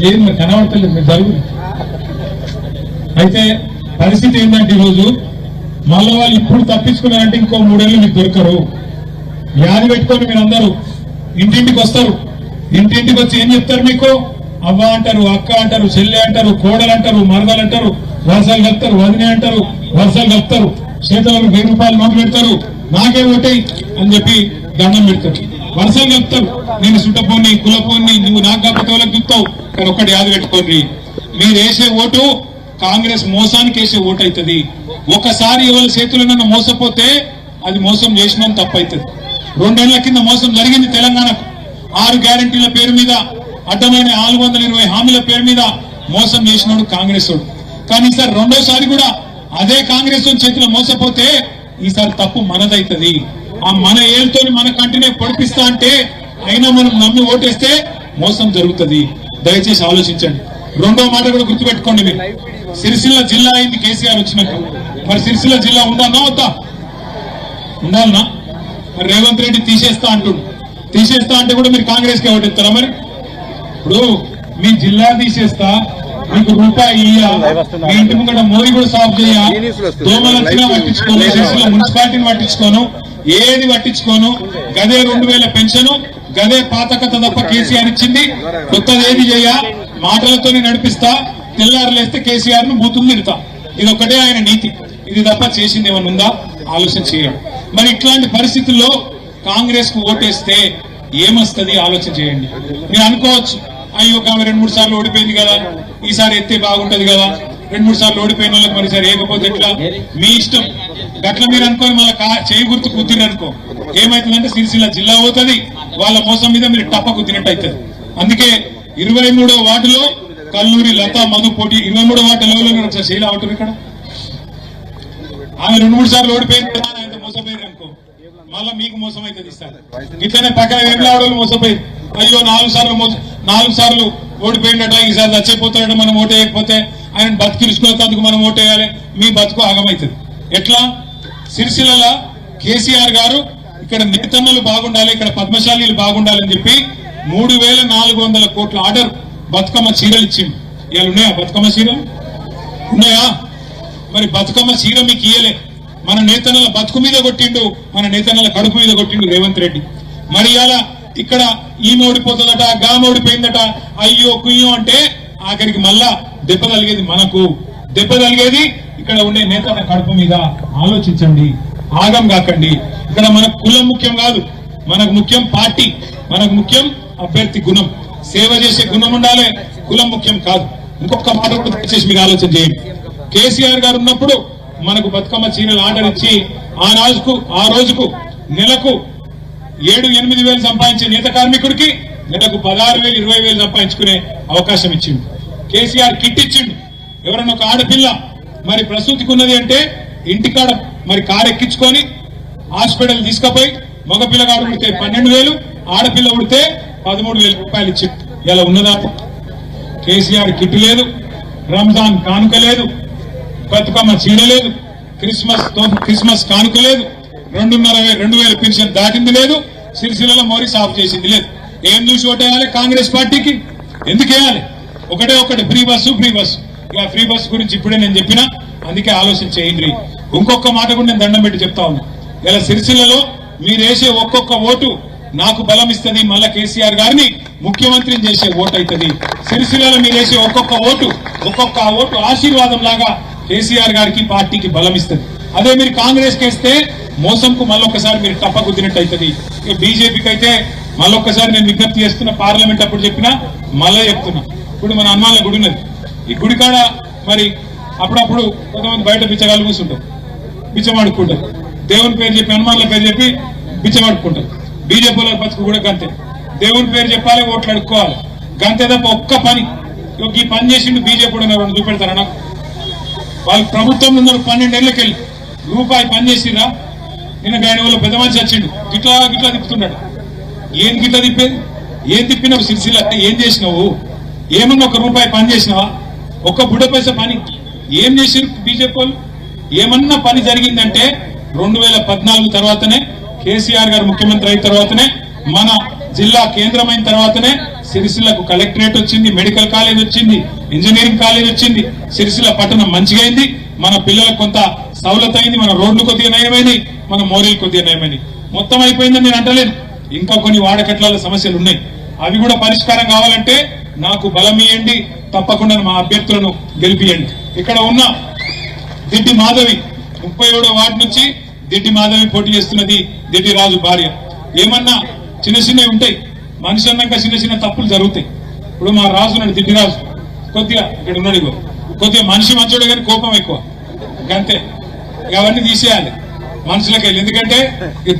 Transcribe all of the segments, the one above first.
లేదు మరి కనబడతలేదు మీరు జరుగు. అయితే పరిస్థితి ఏంటంటే ఈరోజు మళ్ళీ వాళ్ళు ఇప్పుడు తప్పించుకున్నారంటే ఇంకో 3 ఏళ్ళు మీకు దొరకరు. యాది పెట్టుకొని మీరు అందరూ ఇంటింటికి వస్తారు. ఇంటింటికి వచ్చి ఏం చెప్తారు? మీకు అవ్వ అంటారు, అక్క అంటారు, చెల్లె అంటారు, కోడలు అంటారు, మరదలు అంటారు, వరుసలు కలుపుతారు, వదినే అంటారు, వరుసలు కలుపుతారు, చేతులకు 1000 రూపాయలు నోటు పెడతారు, నాకే ఓటేయి అని చెప్పి దండం పెడతారు. వరుసలు కలుపుతారు. నేను సుట్టపోని కులపోని నువ్వు నాకు కాకపోతే వాళ్ళకి చెప్తావు. కానీ ఒక్కటి యాద పెట్టుకోండి, మీరు వేసే ఓటు కాంగ్రెస్ మోసానికి వేసే ఓటు అవుతుంది. ఒకసారి ఎవరి చేతులు నన్ను మోసపోతే అది మోసం చేసిన తప్పు అవుతుంది. 2 ఏళ్ల కింద మోసం జరిగింది తెలంగాణకు. 6 గ్యారంటీల పేరు మీద, అడ్డమైన 420 హామీల పేరు మీద మోసం చేసినాడు కాంగ్రెస్ వాడు. కానీ ఈసారి రెండోసారి కూడా అదే కాంగ్రెస్ చేతిలో మోసపోతే ఈసారి తప్పు మనదైతుంది. ఆ మన ఏళ్ళతో మన కంటినే పొడిపిస్తా అంటే అయినా మనం నమ్మి ఓటేస్తే మోసం జరుగుతుంది. దయచేసి ఆలోచించండి. రెండో మాట కూడా గుర్తుపెట్టుకోండి. మీరు సిరిసిల్ల జిల్లా అయింది కేసీఆర్ వచ్చినాక. మరి సిరిసిల్ల జిల్లా ఉండాలన్నా వద్దా? ఉండాలన్నా? మరి రేవంత్ రెడ్డి తీసేస్తా అంటుండు. తీసేస్తా అంటే కూడా మీరు కాంగ్రెస్ కి ఓటేస్తారా? మరి ఇప్పుడు మీ జిల్లా తీసేస్తా, మీకు రూపాయి ఇయ్య, మీ ఇంటి ముంగట మోరి కూడా సాఫ్ చేయ, దోమలు వచ్చినా పట్టించుకోను, సిరిసిల్ల మున్సిపాలిటీని పట్టించుకోను, ఏది పట్టించుకోను. గదే 2000 పెన్షన్, గదే పాత కథ తప్ప కేసీఆర్ ఇచ్చింది. కొత్తది ఏది చేయ, మాటలతోనే నడిపిస్తా, తెల్లారులేస్తే కేసీఆర్ ను బూతులు తిడతా. ఇది ఒక్కటే ఆయన నీతి. ఇది తప్ప చేసింది ఏమన్నా ఉందా? ఆలోచన చేయండి. మరి ఇట్లాంటి పరిస్థితుల్లో కాంగ్రెస్ కు ఓటేస్తే ఏమొస్తుంది ఆలోచన చేయండి. మీరు అనుకోవచ్చు, అయ్యో ఆమె 2-3 సార్లు ఓడిపోయింది కదా, ఈసారి ఎత్తే బాగుంటది కదా, 2-3 సార్లు ఓడిపోయిన వాళ్ళకి మరి సరే ఏకపోతే ఎట్లా? మీ ఇష్టం. గట్ల మీరు అనుకోని మళ్ళీ చేయి గుర్తు కుద్దిరు అనుకో, ఏమైతుందంటే సిరిసిల్ల జిల్లా అవుతుంది. వాళ్ళ మోసం మీద మీరు టప్ప కుద్దినట్టు అవుతుంది. అందుకే 23వ వార్డులో కల్లూరి లతా మధు పోటీ. 23వ వార్డు శైలి అవుతుంది. ఇక్కడ ఆమె 2-3 సార్లు ఓడిపోయింది కదా, ఆయన మోసపోయారు అనుకో, మళ్ళీ మీకు మోసం అవుతుంది. ఇస్తారు ఇట్లనే పక్కన ఏం లావడం మోసపోయి, అయ్యో 4 సార్లు ఓడిపోయిందట, ఈసారి చచ్చిపోతాడట, మనం ఓటేయకపోతే ఆయన బతికిలుసుకునేందుకు మనం ఓటేయాలి. మీ బతుకు ఆగమవుతుంది. ఎట్లా? సిరిసిల్ల కేసీఆర్ గారు ఇక్కడ నేతన్నలు బాగుండాలి, ఇక్కడ పద్మశాలీలు బాగుండాలని చెప్పి 3400 కోట్ల ఆర్డర్ బతుకమ్మ చీరలు ఇచ్చిండు. ఇవాళ ఉన్నాయా బతుకమ్మ చీరలు? ఉన్నాయా? మరి బతుకమ్మ చీర మీకు ఇయ్యలే. మన నేతన్నల బతుకు మీద కొట్టిండు, మన నేతన్నల కడుపు మీద కొట్టిండు రేవంత్ రెడ్డి. మరి ఇలా ఇక్కడ ఈమె ఓడిపోతుందట, గామె ఓడిపోయిందట, అయ్యో కుయ్యో అంటే ఆఖరికి మళ్ళా దెబ్బ తలిగేది మనకు. దెబ్బ తలిగేది ఇక్కడ ఉండే నేతన్న కడుపు మీద. ఆలోచించండి, ఆగం కాకండి. ఇక్కడ మనకు కులం ముఖ్యం కాదు, మనకు ముఖ్యం పార్టీ, మనకు ముఖ్యం అభ్యర్థి గుణం, సేవ చేసే గుణం ఉండాలి. కులం ముఖ్యం కాదు. ఇంకొక మాట కూడా దయచేసి మీరు ఆలోచన చేయండి. కేసీఆర్ గారు ఉన్నప్పుడు మనకు బతుకమ్మ చీరలు ఆర్డర్ ఇచ్చి ఆ రోజుకు నెలకు 7-8 వేలు సంపాదించే నేత కార్మికుడికి నెలకు 16,000 20,000 సంపాదించుకునే అవకాశం ఇచ్చిండు. కేసీఆర్ కిట్ ఇచ్చిండు. ఎవరన్నా ఒక ఆడపిల్ల మరి ప్రసూతికి ఉన్నది అంటే ఇంటికాడ మరి కారు ఎక్కించుకొని హాస్పిటల్ తీసుకుపోయి మగపిల్లగాడు ఉడితే 12,000, ఆడపిల్ల ఉడితే 13,000 రూపాయలు ఇచ్చిండు. ఇలా ఉన్నదా? కేసీఆర్ కిట్ లేదు, రంజాన్ కానుక లేదు, బతుకమ్మ చీర లేదు, క్రిస్మస్ కానుక లేదు, 2,500 పెన్షన్ దాటింది లేదు, సిరిసిల్లలో మోరీ సాఫ్ చేసింది లేదు. ఏం చూసి ఓటేయాలి కాంగ్రెస్ పార్టీకి? ఎందుకు వేయాలి? ఒకటి ఫ్రీ బస్సు. ఇక ఫ్రీ బస్సు గురించి ఇప్పుడే నేను చెప్పినా, అందుకే ఆలోచన చేయండి. ఇంకొక మాట కూడా నేను దండం పెట్టి చెప్తా ఉన్నా. ఇలా సిరిసిల్లలో మీరు వేసే ఒక్కొక్క ఓటు నాకు బలం ఇస్తుంది. మళ్ళా కేసీఆర్ గారిని ముఖ్యమంత్రిని చేసే ఓటు అవుతుంది. సిరిసిల్లలో మీరు వేసే ఒక్కొక్క ఓటు ఆశీర్వాదం లాగా కేసీఆర్ గారికి పార్టీకి బలం ఇస్తుంది. అదే మీరు కాంగ్రెస్ కేస్తే మోసంకు మళ్ళొక్కసారి మీరు తప్పగుద్దినట్టు అవుతుంది. బీజేపీకి అయితే మళ్ళొక్కసారి నేను విజ్ఞప్తి చేస్తున్నా, పార్లమెంట్ అప్పుడు చెప్పినా మళ్ళీ చెప్తున్నా. ఇప్పుడు మన హనుమాన్ల గుడి ఉన్నది. ఈ గుడి కాడ మరి అప్పుడప్పుడు కొంతమంది బయట బిచ్చగాళ్ళు కూర్చుంటారు, బిచ్చమాడుకుంటారు. దేవుని పేరు చెప్పి, హనుమాన్ల పేరు చెప్పి బిచ్చమాడుకుంటారు. బీజేపీ వాళ్ళ బతుకు కూడా గంతే. దేవుని పేరు చెప్పాలి, ఓట్లు అడుక్కోవాలి, గంతే తప్ప ఒక్క పని. ఈ పని చేసిండు బీజేపీ కూడా చూపెడతారా నాకు? వాళ్ళు ప్రభుత్వం ఉన్నారు 12 ఏళ్ళకెళ్ళి రూపాయి పని చేసిరా? నిన్న గాయన వాళ్ళు పెద్ద మనిషి వచ్చిండు, గిట్లా తిప్పుతున్నాడు. ఏం గిట్లా తిప్పేది? ఏం తిప్పినావు? సిరిసిల్ల ఏం చేసినావు? ఏమన్నా ఒక రూపాయి పని చేసినావా? ఒక్క బుడ్డ పైసా పని ఏం చేసిరు బీజేపీ వాళ్ళు? ఏమన్నా పని జరిగిందంటే 2014 తర్వాతనే, కేసీఆర్ గారు ముఖ్యమంత్రి అయిన తర్వాతనే, మన జిల్లా కేంద్రమైన తర్వాతనే సిరిసిల్లకు కలెక్టరేట్ వచ్చింది, మెడికల్ కాలేజ్ వచ్చింది, ఇంజనీరింగ్ కాలేజ్ వచ్చింది. సిరిసిల్ల పట్టణం మంచిగా అయింది, మన పిల్లలకు కొంత సౌలత అయింది, మన రోడ్లు కొద్దిగా నయమైంది, మన మోరీలు కొద్దిగా నయమైంది. మొత్తం అయిపోయిందని నేను అంటలేను, ఇంకా కొన్ని వాడకట్ల సమస్యలు ఉన్నాయి. అవి కూడా పరిష్కారం కావాలంటే నాకు బలం ఇవ్వండి, తప్పకుండా మా అభ్యర్థులను గెలిపియండి. ఇక్కడ ఉన్న దిడ్డి మాధవి 37వ వార్డు నుంచి దిడ్డి మాధవి పోటీ చేస్తున్నది, దిడ్డి రాజు భార్య. ఏమన్నా చిన్న చిన్నవి ఉంటాయి, మనిషి అన్నాక చిన్న చిన్న తప్పులు జరుగుతాయి. ఇప్పుడు మా రాజు ఉన్నాడు, దిడ్డి రాజు, కొద్దిగా ఇక్కడ ఉన్నాడు, ఇగో కొద్దిగా మనిషి మంచోడు కానీ కోపం ఎక్కువ, అంతే. అవన్నీ తీసేయాలి మనుషులకి వెళ్ళి, ఎందుకంటే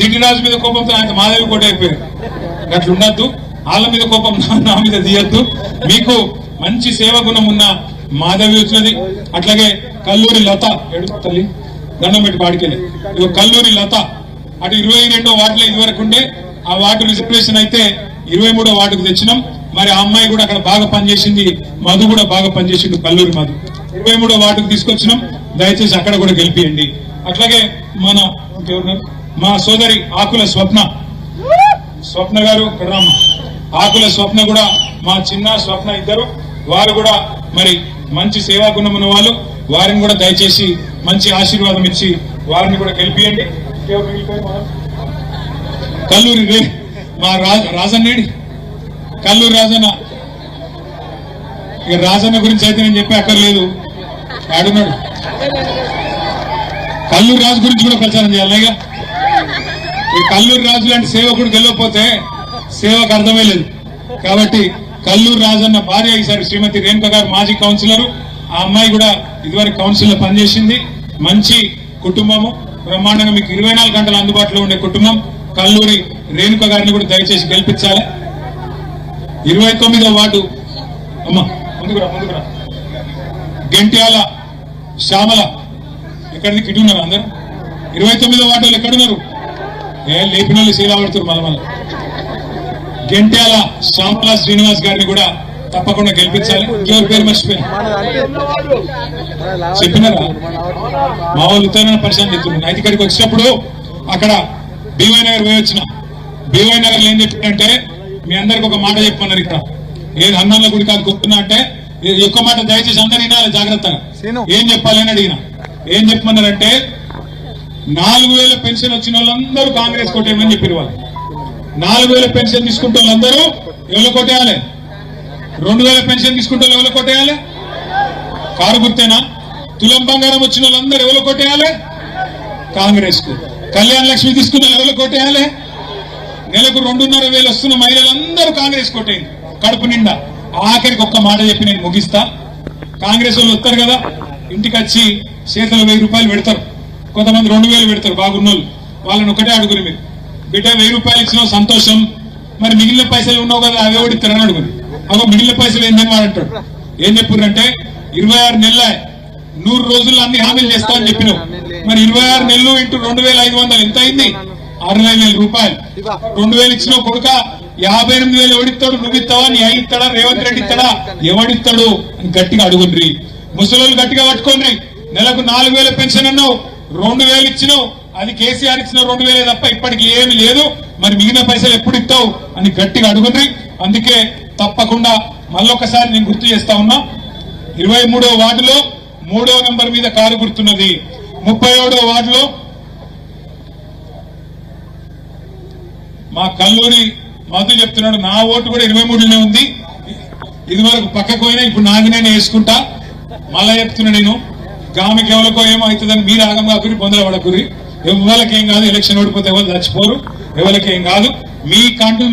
దిడ్డి రాజు మీద కోపంతో ఆయన మాధవి కోట అయిపోయారు. అట్లా ఉండద్దు, వాళ్ళ మీద కోపం నా మీద తీయద్దు. మీకు మంచి సేవ గుణం ఉన్న మాధవి వచ్చినది. అట్లాగే కల్లూరి లత, ఎడు తల్లి దండం పెట్టి పాడికెళ్ళి, ఇక కల్లూరి లత అటు 22వ వార్డులో ఇదివరకు ఉండే, ఆ వార్డు రిజర్వేషన్ అయితే 23వ వార్డుకు తెచ్చినాం. మరి ఆ అమ్మాయి కూడా అక్కడ బాగా పనిచేసింది, మధు కూడా బాగా పనిచేసిండు, కల్లూరి మధు 23వ వార్డుకు తీసుకొచ్చినాం. దయచేసి అక్కడ కూడా గెలిపియండి. అట్లాగే మన మా సోదరి ఆకుల స్వప్న గారు రామ, ఆకుల స్వప్న కూడా మా చిన్న స్వప్న ఇద్దరు, వారు కూడా మరి మంచి సేవా గుణం ఉన్న వాళ్ళు, వారిని కూడా దయచేసి మంచి ఆశీర్వాదం ఇచ్చి వారిని కూడా గెలిపియండి. కల్లూరి మా రాజన్నేడి, కల్లూరి రాజన్న, ఇక రాజన్న గురించి అయితే నేను చెప్పే అక్కర్లేదు, ఆడున్నాడు. కల్లూరి రాజు గురించి కూడా ప్రచారం చేయాలి. ఇక ఈ కల్లూరి రాజు లాంటి సేవకుడు గెలవకపోతే సేవకు అర్థమే లేదు. కాబట్టి కల్లూరి రాజన్న భార్య ఈసారి శ్రీమతి రేణుక గారు మాజీ కౌన్సిలరు. ఆ అమ్మాయి కూడా ఇదివరకు కౌన్సిల్లో పనిచేసింది. మంచి కుటుంబము, బ్రహ్మాండంగా మీకు 24 గంటలు అందుబాటులో ఉండే కుటుంబం. కల్లూరి రేణుక గారిని కూడా దయచేసి గెలిపించాలి. 29వ వార్డు అమ్మా ముందుకురా గెంట్యాల శ్యామల, ఎక్కడిది ఇటు ఉన్నారు అందరు. 29వ వార్డులు ఎక్కడున్నారు? లేపిన వాళ్ళు శీలా పడుతున్నారు. మళ్ళీ గెంట్యాల శ్యామల శ్రీనివాస్ గారిని కూడా తప్పకుండా గెలిపించాలి. ఎవరి పేరు మర్చిపోయినా చెప్పినారా? మా వాళ్ళు ఉత్తరాయణ పరిశ్రమ చెప్తున్నారు. అయితే ఇక్కడికి వచ్చినప్పుడు అక్కడ బీవై నగర్ పోయి వచ్చిన, బీవై నగర్ ఏం చెప్పిందంటే మీ అందరికి ఒక మాట చెప్పమన్నారు. ఇక్కడ ఏది హనుమాన్ల గుడి కాదు గొప్పనా అంటే ఒక్క మాట దయచేసి అందరు వినాలి జాగ్రత్తగా. ఏం చెప్పాలని అడిగిన, ఏం చెప్పమన్నారంటే 4000 పెన్షన్ వచ్చిన వాళ్ళందరూ కాంగ్రెస్ కొట్టేయమని చెప్పారు. వాళ్ళు 4000 పెన్షన్ తీసుకుంటే వాళ్ళందరూ ఎవరు కొట్టేయాలి? 2000 పెన్షన్ తీసుకుంటే ఎవరు కొట్టేయాలి? కారు గుర్తేనా? తులం బంగారం వచ్చిన వాళ్ళందరూ ఎవరు కొట్టేయాలి? కాంగ్రెస్ కు. కళ్యాణ లక్ష్మి తీసుకున్న ఎవరు కొట్టేయాలి? నెలకు 2,500 వస్తున్న మహిళలందరూ కాంగ్రెస్ కొట్టేయండి కడుపు నిండా. ఆఖరికి ఒక్క మాట చెప్పి నేను ముగిస్తా. కాంగ్రెస్ వాళ్ళు వస్తారు కదా, ఇంటికి వచ్చి చేతులు 1000 రూపాయలు పెడతారు, కొంతమంది 2000 పెడతారు బాగున్నోళ్ళు. వాళ్ళని ఒకటే అడుగురు, మీరు బిడ్డ 1000 రూపాయలు ఇచ్చినావు సంతోషం, మరి మిగిలిన పైసలు ఉన్నావు కదా అవి ఎవడు ఇస్తారని అడుగురు. అగో మిగిలిన పైసలు ఏందని వాడు అంటాడు. ఏం చెప్పుర్రంటే 26 నెలల 100 రోజుల్లో అన్ని హామీలు చేస్తామని చెప్పినావు. మరి 26 నెలలు ఇంటూ 2,500 ఎంత అయింది? 60,000 రూపాయలు. 2,000 ఇచ్చినావు కొడుక, 58,000 ఎవడిస్తాడు? నువ్వు ఇస్తావా? నీ అయ్యి ఇస్తాడా? రేవంత్ రెడ్డి ఇస్తాడా? ఎవడిస్తాడు అని గట్టిగా అడుగుండ్రి. ముసలోళ్ళు గట్టిగా పట్టుకోండి. నెలకు 4,000 పెన్షన్ అన్నావు, 2,000 ఇచ్చినావు, అది కేసీఆర్ ఇచ్చిన 2,000 తప్ప ఇప్పటికి ఏమి లేదు. మరి మిగిలిన పైసలు ఎప్పుడు ఇస్తావు అని గట్టిగా అడుగుండ్రి. అందుకే తప్పకుండా మళ్ళొకసారి నేను గుర్తు చేస్తా ఉన్నా, 23వ వార్డులో 3వ నంబర్ మీద కారు గుర్తున్నది. 37వ వార్డులో మా కల్లూరి మధు చెప్తున్నాడు, నా ఓటు కూడా 23లోనే ఉంది. ఇది వరకు పక్కకు పోయినా ఇప్పుడు నాకు నేను వేసుకుంటా. మళ్ళా చెప్తున్నా, నేను గామికి ఎవరికో ఏమో అవుతుందని మీరు ఆగం కాకురి, పొందల పడకురి. ఎవరికేం కాదు, ఎలక్షన్ ఓడిపోతే ఎవరు చచ్చిపోరు, ఎవరికేం కాదు. మీ కంటూ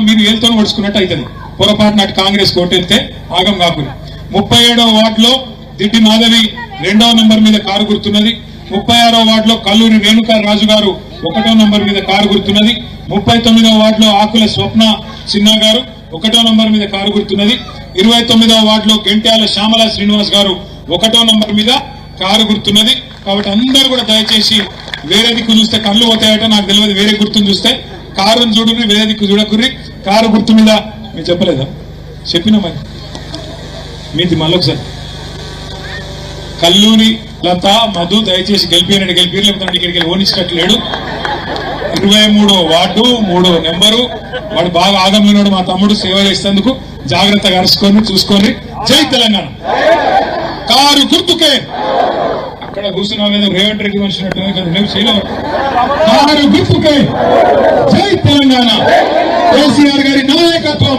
మీరు ఏళ్ళతో ఓడుచుకున్నట్టు అవుతుంది. పొరపాటున అటు కాంగ్రెస్ ఓటెళ్తే ఆగం కాకురి. 37వ వార్డులో దిడ్డి మాధవి 2వ నంబర్ మీద కారు గుర్తున్నది. 36వ వార్డులో కల్లూరి రేణుక రాజు గారు 1వ నంబర్ మీద కారు గుర్తున్నది. 39వ వార్డులో ఆకుల స్వప్న చిన్న గారు 1వ నంబర్ మీద కారు గుర్తున్నది. 29వ వార్డులో గెంట్యాల శ్యామల శ్రీనివాస్ గారు 1వ నంబర్ మీద కారు గుర్తున్నది. కాబట్టి అందరూ కూడా దయచేసి వేరే దిక్కు చూస్తే కళ్ళు పోతాయట, నాకు తెలియదు. వేరే గుర్తును చూస్తే కారును చూడుని, వేరే దిక్కు చూడకుర్రి. కారు గుర్తు మీద మీరు చెప్పలేదా? చెప్పినా మరి మీది మళ్ళొకసారి. కల్లూరి లత మధు దయచేసి గెలిపినట్టు గెలిపి, లేకపోతే ఇక్కడికి ఓనిచ్చినట్టు లేడు. 23వ వార్డు 3వ నెంబరు వాడు బాగా ఆగమనాడు మా తమ్ముడు సేవ చేసేందుకు జాగ్రత్తగా అరుచుకొని చూసుకొని జై తెలంగాణ కారు గుర్తుకే అక్కడ కూర్చున్నాం ఏదో రేవంత్ రెడ్డి మనిషినట్టు కారు గుర్తుకే జై తెలంగాణ కేసీఆర్ గారి నాయకత్వం